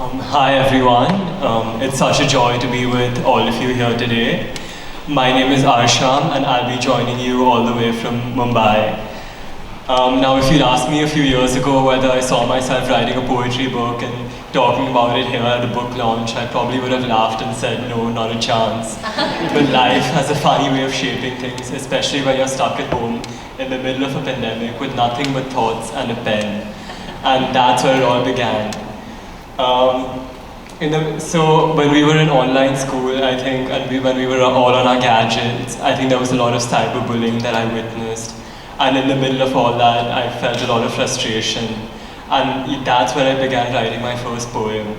Hi everyone, it's such a joy to be with all of you here today. My name is Arsham and I'll be joining you all the way from Mumbai. Now if you'd asked me a few years ago whether I saw myself writing a poetry book and talking about it here at a book launch, I probably would have laughed and said no, not a chance. But life has a funny way of shaping things, especially when you're stuck at home in the middle of a pandemic with nothing but thoughts and a pen. And that's where it all began. So when we were in online school, I think, and when we were all on our gadgets, I think there was a lot of cyberbullying that I witnessed. And in the middle of all that, I felt a lot of frustration. And that's when I began writing my first poem.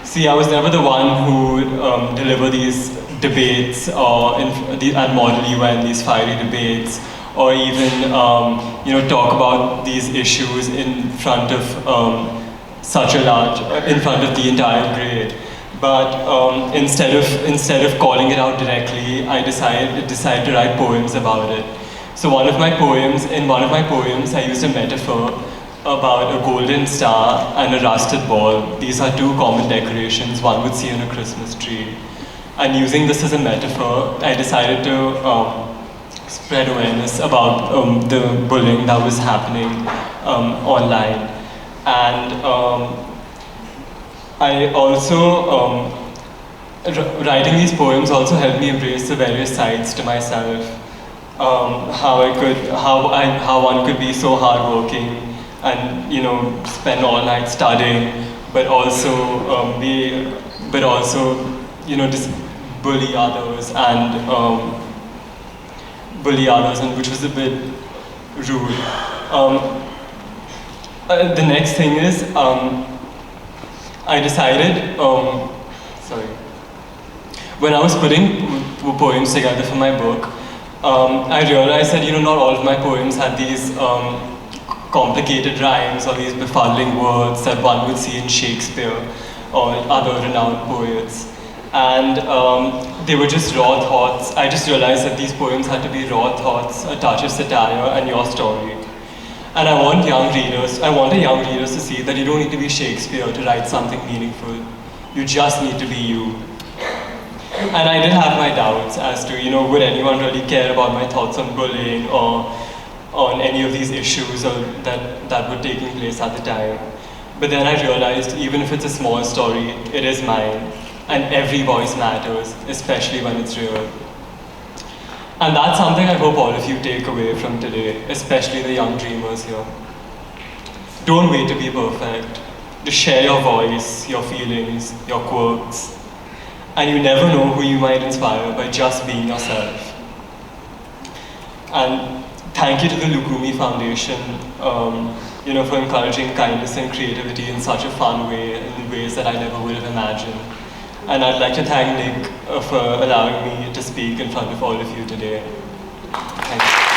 See, I was never the one who would deliver these debates and model you in these fiery debates, or even talk about these issues in front of in front of the entire grade. But instead of calling it out directly, I decided to write poems about it. So in one of my poems, I used a metaphor about a golden star and a rusted ball. These are two common decorations one would see on a Christmas tree. And using this as a metaphor, I decided to spread awareness about the bullying that was happening online. And I also, writing these poems also helped me embrace the various sides to myself. How one could be so hardworking and spend all night studying, but also just bully others and which was a bit rude. The next thing is, I decided, when I was putting poems together for my book, I realized that not all of my poems had these complicated rhymes or these befuddling words that one would see in Shakespeare or other renowned poets. And they were just raw thoughts. I just realized that these poems had to be raw thoughts, a touch of satire, and your story. And I want young readers to see that you don't need to be Shakespeare to write something meaningful. You just need to be you. And I did have my doubts as to, would anyone really care about my thoughts on bullying or on any of these issues that were taking place at the time. But then I realized, even if it's a small story, it is mine. And every voice matters, especially when it's real. And that's something I hope all of you take away from today, especially the young dreamers here. Don't wait to be perfect. Just share your voice, your feelings, your quirks. And you never know who you might inspire by just being yourself. And thank you to the Lukumi Foundation, for encouraging kindness and creativity in such a fun way, in ways that I never would have imagined. And I'd like to thank Nick for allowing me to speak in front of all of you today. Thank you.